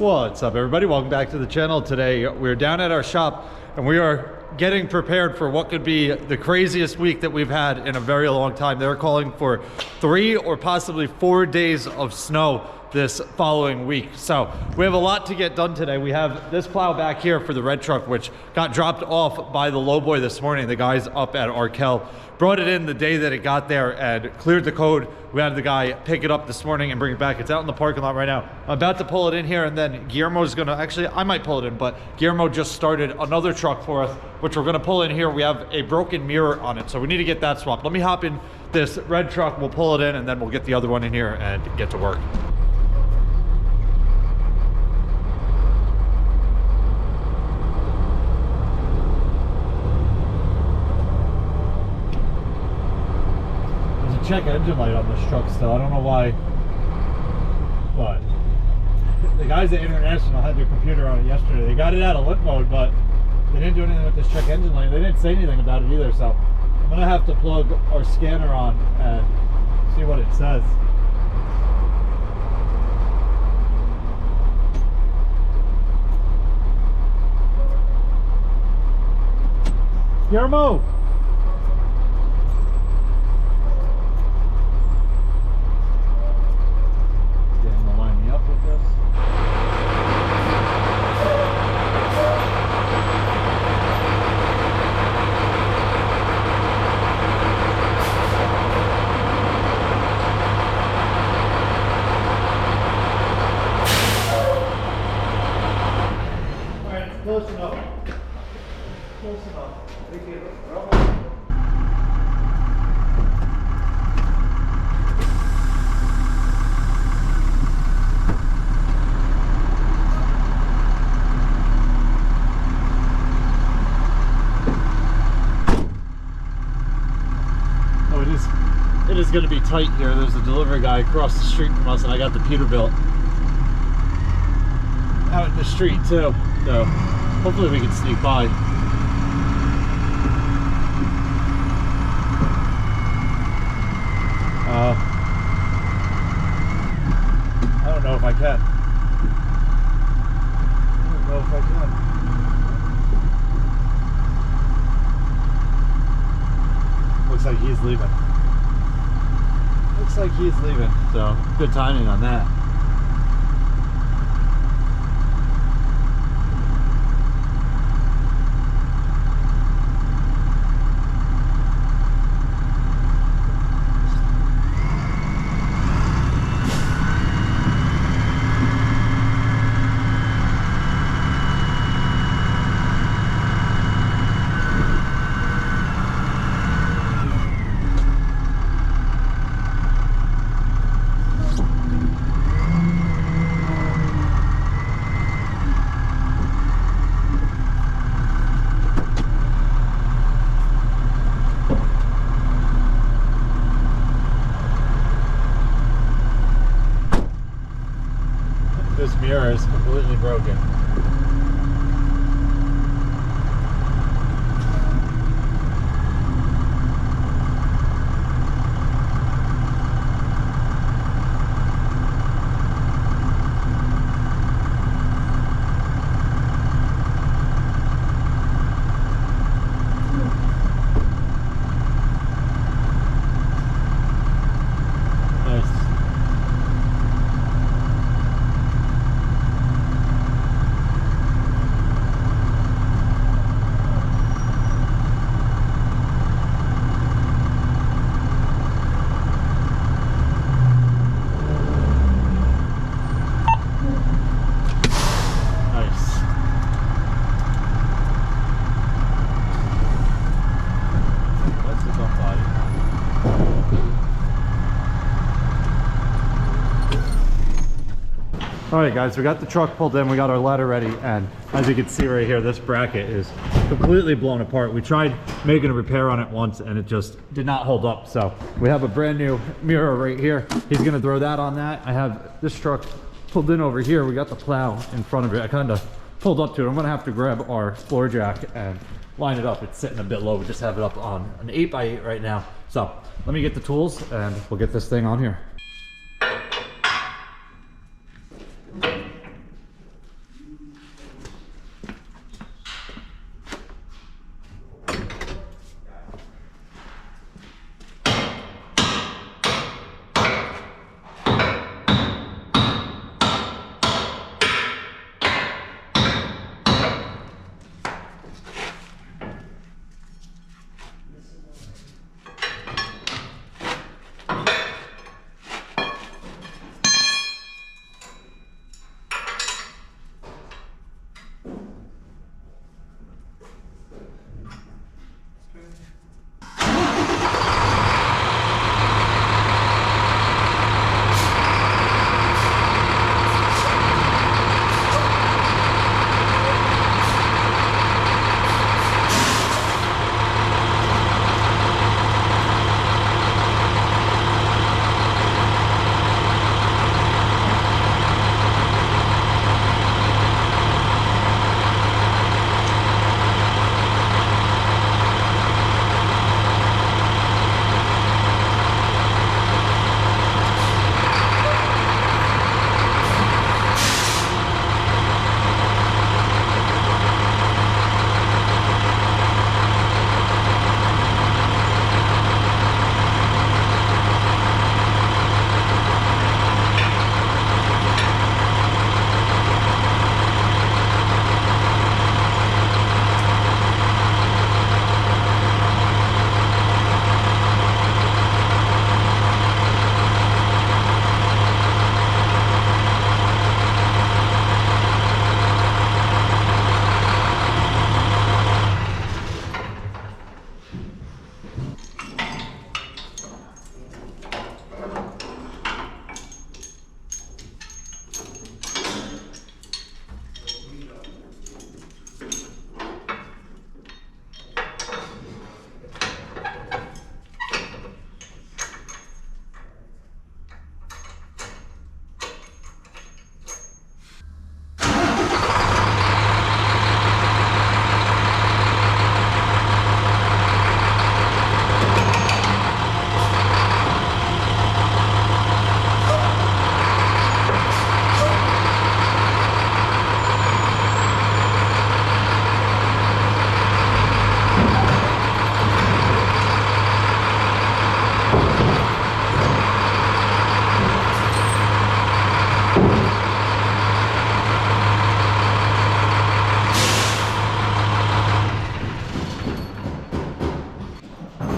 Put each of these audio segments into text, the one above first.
What's up, everybody? Welcome back to the channel. Today we're down at our shop and we are getting prepared for what could be the craziest week that we've had in a very long time. They're calling for 3 or possibly 4 days of snow this following week. So we have a lot to get done today. We have this plow back here for the red truck, which got dropped off by the lowboy this morning. The guys up at Arkell brought it in the day that it got there and cleared the code. We had the guy pick it up this morning and bring it back. It's out in the parking lot right now. I'm about to pull it in here, and then Guillermo's gonna, actually I might pull it in, but Guillermo just started another truck for us, which we're gonna pull in here. We have a broken mirror on it, so we need to get that swapped. Let me hop in this red truck, we'll pull it in, and then we'll get the other one in here and get to work. Check engine light on this truck still. I don't know why, but the guys at International had their computer on it yesterday. They got it out of limp mode, but they didn't do anything with this check engine light. They didn't say anything about it either, so I'm gonna have to plug our scanner on and see what it says. Guillermo! Close enough. Close enough. Thank you. Oh, it is going to be tight here. There's a delivery guy across the street from us, and I got the Peterbilt out in the street too. So hopefully we can sneak by. I don't know if I can. I don't know if I can. Looks like he's leaving. Looks like he's leaving. So good timing on that. This mirror is completely broken. All right, guys, we got the truck pulled in, we got our ladder ready, and as you can see right here, this bracket is completely blown apart. We tried making a repair on it once and it just did not hold up. So we have a brand new mirror right here. He's gonna throw that on that. I have this truck pulled in over here. We got the plow in front of it. I kind of pulled up to it. I'm gonna have to grab our floor jack and line it up. It's sitting a bit low. We just have it up on an 8x8 right now. So let me get the tools and we'll get this thing on here.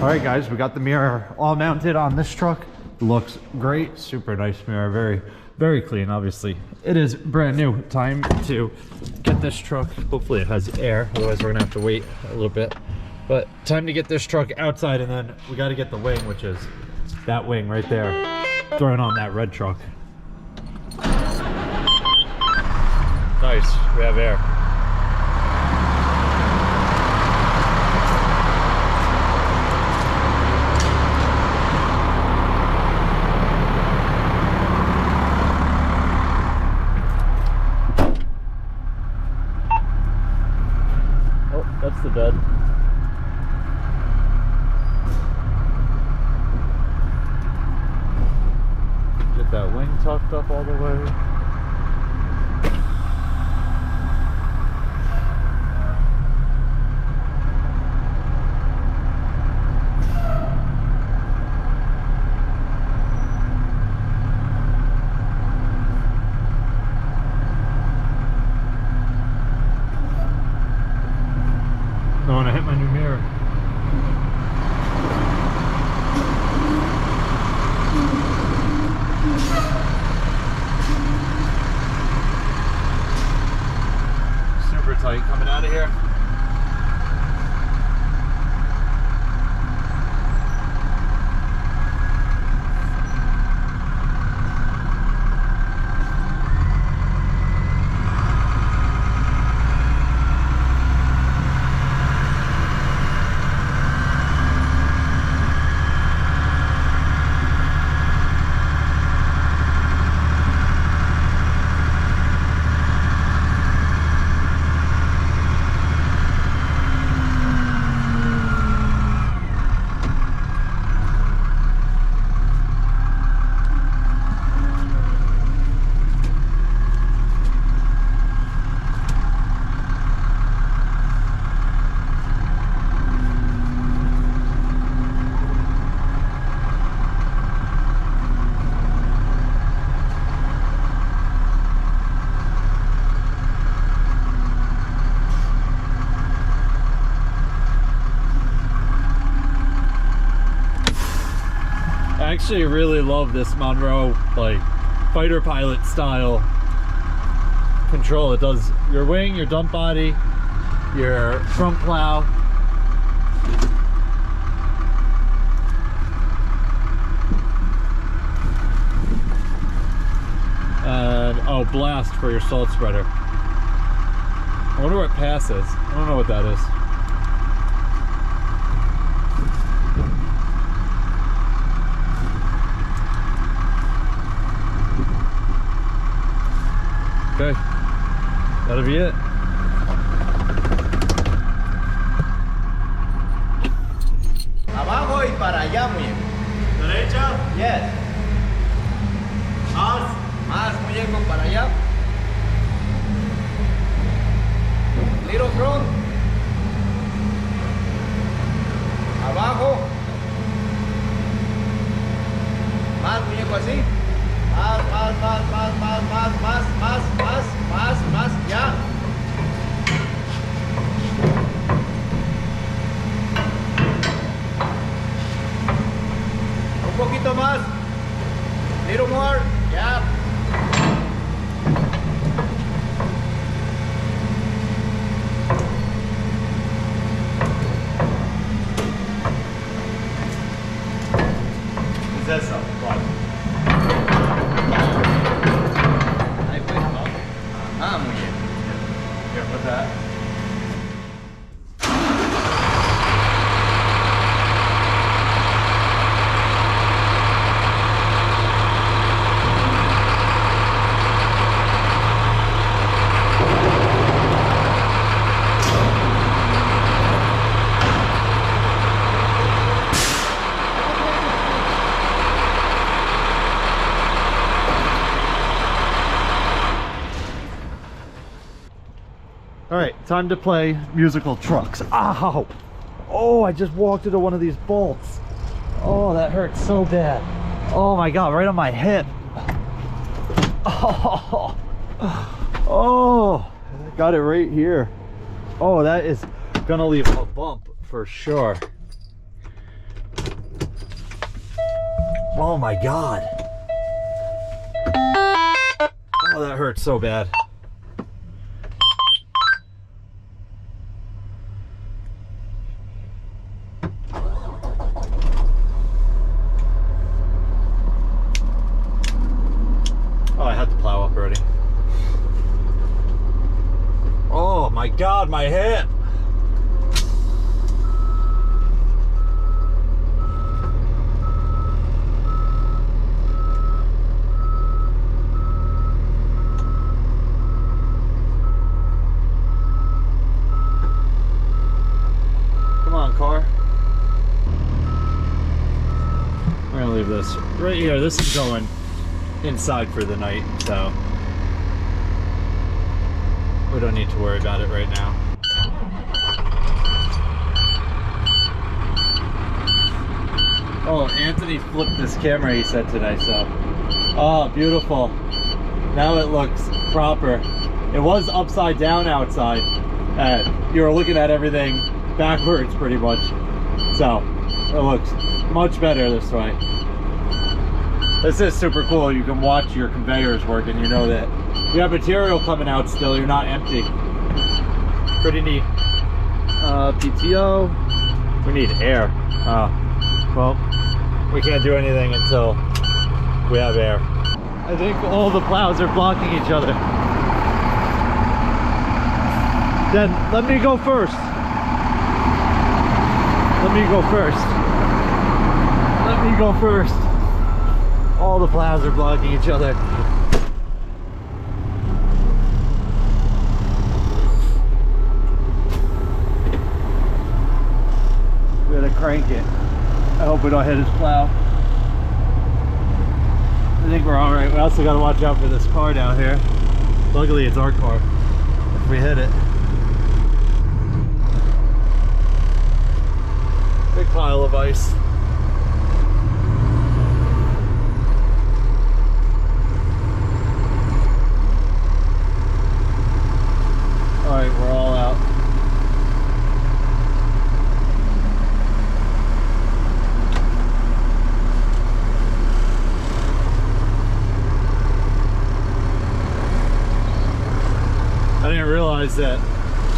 All right, guys, we got the mirror all mounted on this truck. Looks great, super nice mirror, very, very clean. Obviously, it is brand new. Time to get this truck. Hopefully it has air, otherwise we're gonna have to wait a little bit. But time to get this truck outside, and then we got to get the wing, which is that wing right there, thrown on that red truck. Nice, we have air. That's the bed. Get that wing tucked up all the way. I want to hit my new mirror. Super tight coming out of here. I actually really love this Monroe, like, fighter pilot style control. It does your wing, your dump body, your front plow. And oh, blast for your salt spreader. I wonder what pass is. I don't know what that is. Okay, that'll be it. Abajo y para allá, muñeco. ¿Derecha? Yes. Más, muñeco, para allá. Little front. Abajo. Más, muñeco, así. Más, ya. Un poquito más. Little more, ya. ¿Qué es eso? What? Ahí pues, ¿no? Ajá, muy bien. Here, put that. All right, time to play musical trucks. Ow! Oh, I just walked into one of these bolts. Oh, that hurts so bad. Oh my God, right on my hip. Oh, oh, got it right here. Oh, that is gonna leave a bump for sure. Oh my God. Oh, that hurts so bad. Oh, I had the plow up already. Oh my God, my hip. Come on, car. We're gonna leave this right here. This is going inside for the night, so we don't need to worry about it right now. Oh, Anthony flipped this camera, he said today, so. Oh, beautiful. Now it looks proper. It was upside down outside, and you were looking at everything backwards pretty much. So, it looks much better this way. This is super cool. You can watch your conveyors working. You know that you have material coming out still. You're not empty. Pretty neat. PTO. We need air. Well, we can't do anything until we have air. I think all the plows are blocking each other. Then let me go first. Let me go first. Let me go first. All the plows are blocking each other. We gotta crank it. I hope we don't hit his plow. I think we're alright. We also gotta watch out for this car down here. Luckily it's our car. If we hit it. Big pile of ice. Alright, we're all out. I didn't realize that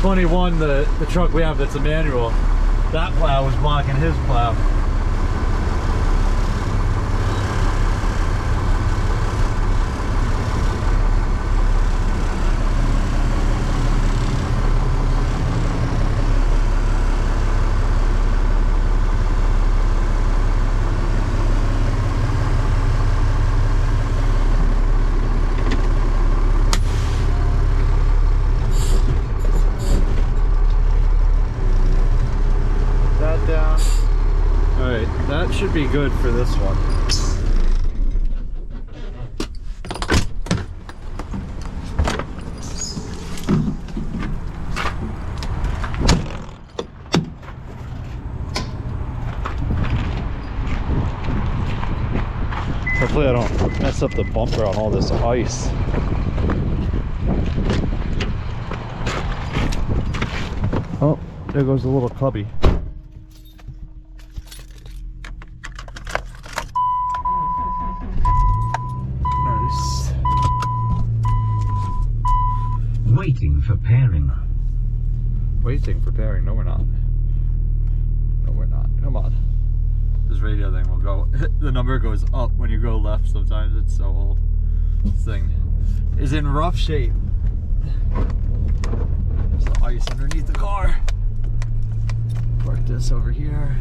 21, the truck we have that's a manual, that plow was blocking his plow. Down. All right, that should be good for this one. Hopefully I don't mess up the bumper on all this ice. Oh, there goes the little cubby. Waiting for pairing. Waiting for pairing. No, we're not. No, we're not. Come on. This radio thing will go. The number goes up when you go left sometimes. It's so old. This thing is in rough shape. There's the ice underneath the car. Park this over here.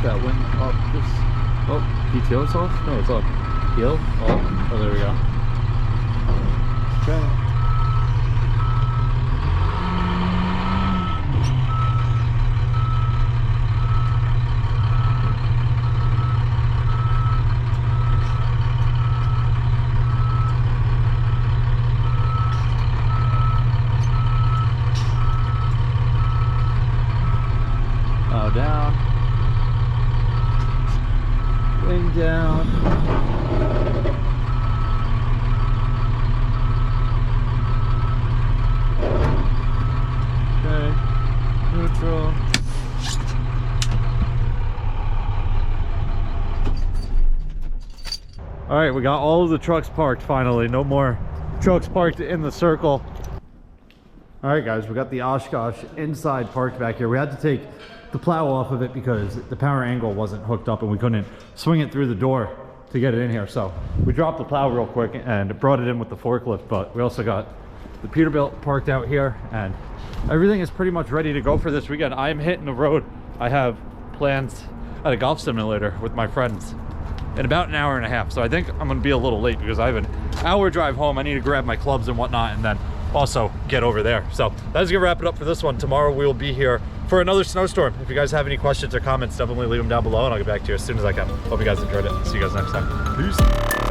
That wing up this. Oh, PTO is off? No, it's up. Heel? Oh, there we go. Okay. Oh, down. Wing down. Okay, neutral. All right, we got all of the trucks parked finally. No more trucks parked in the circle. All right, guys, we got the Oshkosh inside parked back here. We had to take the plow off of it because the power angle wasn't hooked up and we couldn't swing it through the door to get it in here. So we dropped the plow real quick and brought it in with the forklift, but we also got the Peterbilt parked out here and everything is pretty much ready to go for this weekend. I'm hitting the road. I have plans at a golf simulator with my friends in about an hour and a half. So I think I'm gonna be a little late because I have an hour drive home. I need to grab my clubs and whatnot and then also get over there. So that's gonna wrap it up for this one. Tomorrow we will be here for another snowstorm. If you guys have any questions or comments, definitely leave them down below and I'll get back to you as soon as I can. Hope you guys enjoyed it. See you guys next time. Peace.